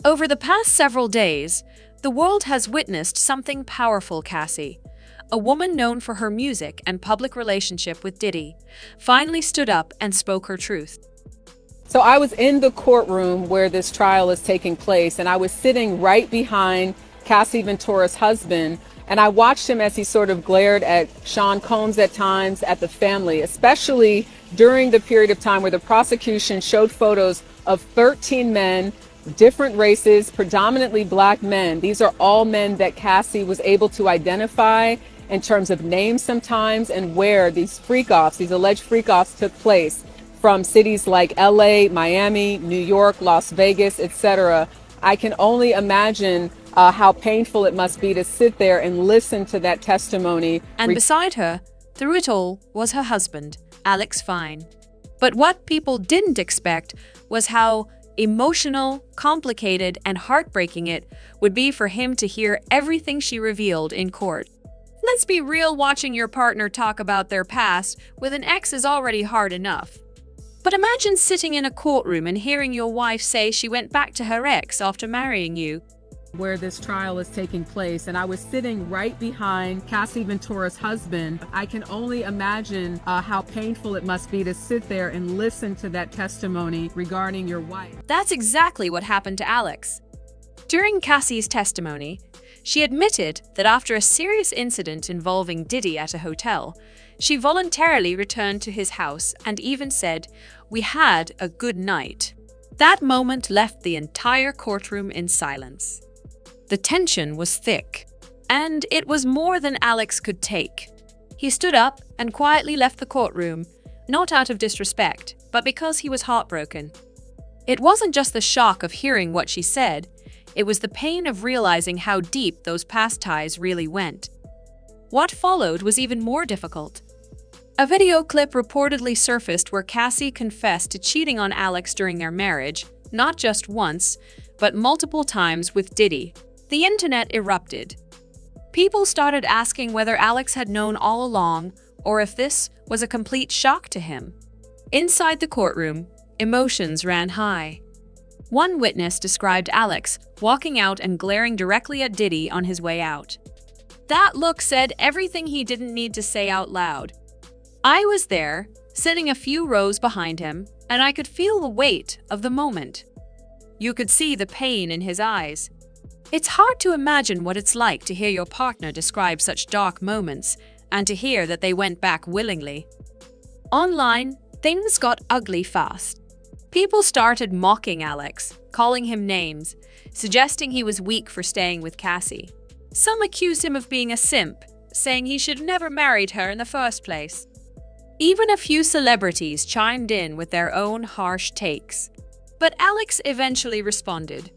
Over the past several days, the world has witnessed something powerful. Cassie, a woman known for her music and public relationship with Diddy, finally stood up and spoke her truth. So I was in the courtroom where this trial is taking place, and I was sitting right behind Cassie Ventura's husband, and I watched him as he sort of glared at Sean Combs at times, at the family, especially during the period of time where the prosecution showed photos of 13 men, different races, predominantly black men. These are all men that Cassie was able to identify in terms of names sometimes and where these freak-offs, these alleged freak-offs took place, from cities like LA, Miami, New York, Las Vegas, etc. I can only imagine how painful it must be to sit there and listen to that testimony. And beside her, through it all, was her husband, Alex Fine. But what people didn't expect was how emotional, complicated, and heartbreaking it would be for him to hear everything she revealed in court. Let's be real, watching your partner talk about their past with an ex is already hard enough. But imagine sitting in a courtroom and hearing your wife say she went back to her ex after marrying you. Where this trial is taking place, and I was sitting right behind Cassie Ventura's husband. I can only imagine how painful it must be to sit there and listen to that testimony regarding your wife. That's exactly what happened to Alex. During Cassie's testimony, she admitted that after a serious incident involving Diddy at a hotel, she voluntarily returned to his house and even said, "We had a good night." That moment left the entire courtroom in silence. The tension was thick, and it was more than Alex could take. He stood up and quietly left the courtroom, not out of disrespect, but because he was heartbroken. It wasn't just the shock of hearing what she said, it was the pain of realizing how deep those past ties really went. What followed was even more difficult. A video clip reportedly surfaced where Cassie confessed to cheating on Alex during their marriage, not just once, but multiple times with Diddy. The internet erupted. People started asking whether Alex had known all along or if this was a complete shock to him. Inside the courtroom, emotions ran high. One witness described Alex walking out and glaring directly at Diddy on his way out. That look said everything he didn't need to say out loud. "I was there, sitting a few rows behind him, and I could feel the weight of the moment. You could see the pain in his eyes." It's hard to imagine what it's like to hear your partner describe such dark moments and to hear that they went back willingly. Online, things got ugly fast. People started mocking Alex, calling him names, suggesting he was weak for staying with Cassie. Some accused him of being a simp, saying he should have never married her in the first place. Even a few celebrities chimed in with their own harsh takes. But Alex eventually responded.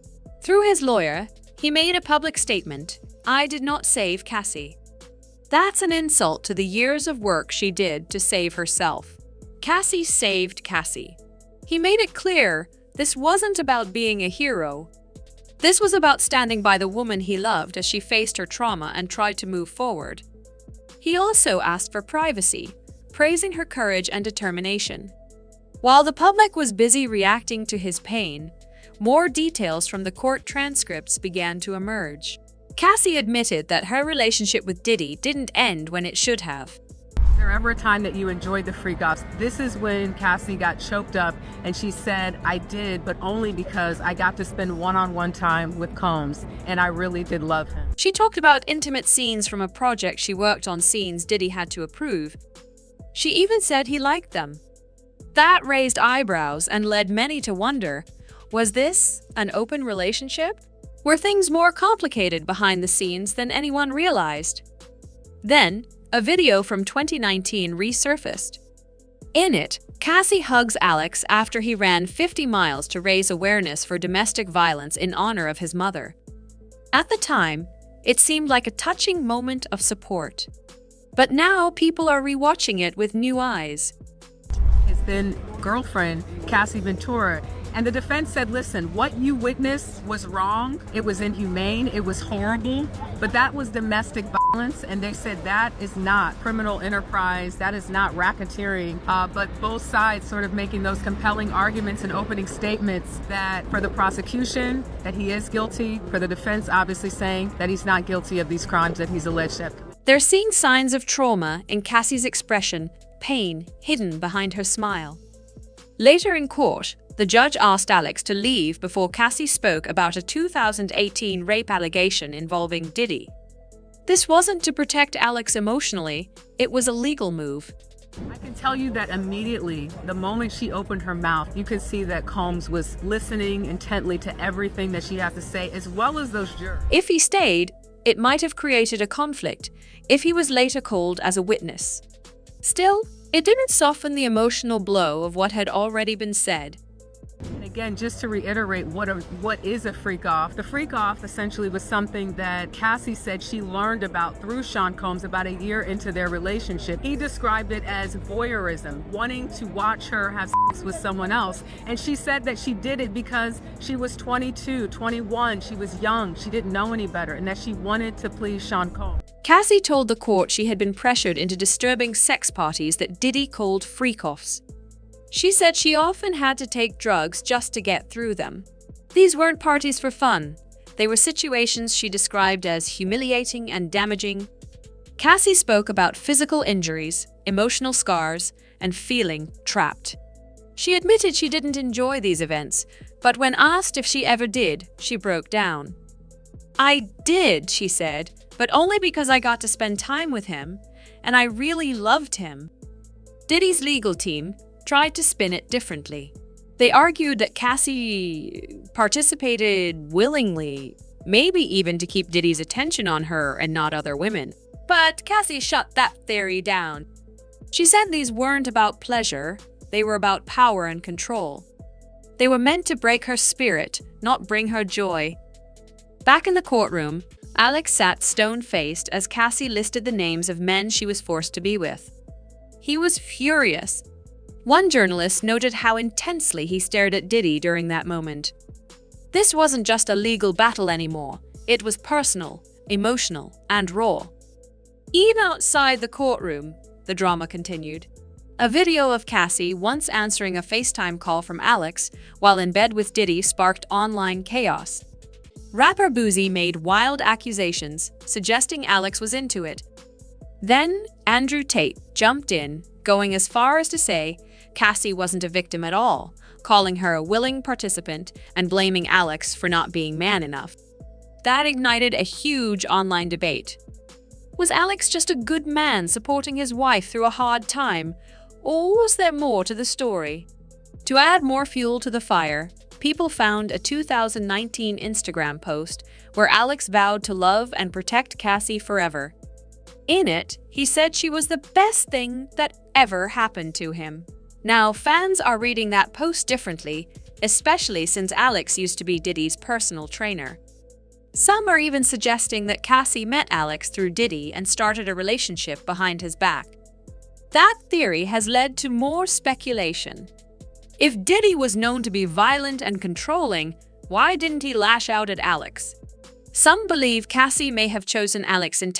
Through his lawyer, he made a public statement, "I did not save Cassie." That's an insult to the years of work she did to save herself. Cassie saved Cassie. He made it clear this wasn't about being a hero. This was about standing by the woman he loved as she faced her trauma and tried to move forward. He also asked for privacy, praising her courage and determination. While the public was busy reacting to his pain, more details from the court transcripts began to emerge. Cassie admitted that her relationship with Diddy didn't end when it should have. Is there ever a time that you enjoyed the freak-offs? This is when Cassie got choked up and she said, "I did, but only because I got to spend one-on-one time with Combs, and I really did love him." She talked about intimate scenes from a project she worked on, scenes Diddy had to approve. She even said he liked them. That raised eyebrows and led many to wonder, was this an open relationship? Were things more complicated behind the scenes than anyone realized? Then, a video from 2019 resurfaced. In it, Cassie hugs Alex after he ran 50 miles to raise awareness for domestic violence in honor of his mother. At the time, it seemed like a touching moment of support. But now people are rewatching it with new eyes. His then girlfriend, Cassie Ventura, And the defense said, listen, what you witnessed was wrong. It was inhumane. It was horrible. But that was domestic violence. And they said that is not criminal enterprise. That is not racketeering. But both sides sort of making those compelling arguments and opening statements that for the prosecution, that he is guilty. For the defense, obviously saying that he's not guilty of these crimes that he's alleged to have committed. They're seeing signs of trauma in Cassie's expression, pain hidden behind her smile. Later in court, the judge asked Alex to leave before Cassie spoke about a 2018 rape allegation involving Diddy. This wasn't to protect Alex emotionally, it was a legal move. I can tell you that immediately, the moment she opened her mouth, you could see that Combs was listening intently to everything that she had to say, as well as those jurors. If he stayed, it might have created a conflict if he was later called as a witness. Still, it didn't soften the emotional blow of what had already been said. And again, just to reiterate what is a freak-off. The freak-off essentially was something that Cassie said she learned about through Sean Combs about a year into their relationship. He described it as voyeurism, wanting to watch her have sex with someone else. And she said that she did it because she was 22, 21, she was young, she didn't know any better, and that she wanted to please Sean Combs. Cassie told the court she had been pressured into disturbing sex parties that Diddy called freak-offs. She said she often had to take drugs just to get through them. These weren't parties for fun. They were situations she described as humiliating and damaging. Cassie spoke about physical injuries, emotional scars, and feeling trapped. She admitted she didn't enjoy these events, but when asked if she ever did, she broke down. "I did," she said, "but only because I got to spend time with him, and I really loved him." Diddy's legal team tried to spin it differently. They argued that Cassie participated willingly, maybe even to keep Diddy's attention on her and not other women. But Cassie shut that theory down. She said these weren't about pleasure, they were about power and control. They were meant to break her spirit, not bring her joy. Back in the courtroom, Alex sat stone-faced as Cassie listed the names of men she was forced to be with. He was furious. One journalist noted how intensely he stared at Diddy during that moment. This wasn't just a legal battle anymore. It was personal, emotional, and raw. Even outside the courtroom, the drama continued. A video of Cassie once answering a FaceTime call from Alex while in bed with Diddy sparked online chaos. Rapper Boozy made wild accusations, suggesting Alex was into it. Then Andrew Tate jumped in, going as far as to say Cassie wasn't a victim at all, calling her a willing participant and blaming Alex for not being man enough. That ignited a huge online debate. Was Alex just a good man supporting his wife through a hard time, or was there more to the story? To add more fuel to the fire, people found a 2019 Instagram post where Alex vowed to love and protect Cassie forever. In it, he said she was the best thing that ever happened to him. Now, fans are reading that post differently, especially since Alex used to be Diddy's personal trainer. Some are even suggesting that Cassie met Alex through Diddy and started a relationship behind his back. That theory has led to more speculation. If Diddy was known to be violent and controlling, why didn't he lash out at Alex? Some believe Cassie may have chosen Alex intentionally